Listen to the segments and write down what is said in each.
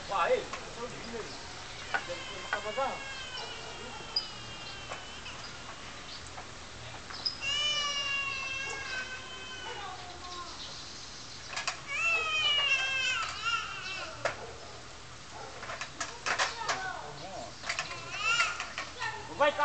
哇哎，手里的，怎么着？快走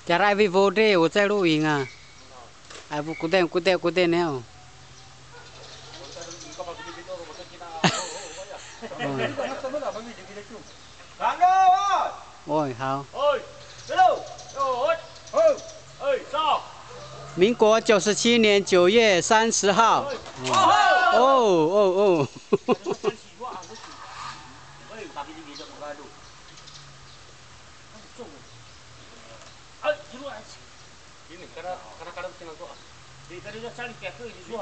！Chả ai vì vô đây ở chạy đuổi à? Ai vô cú tên nè. Ôi hào.民国97年9月30号。哦哦哦。Ini karena cari kayak itu di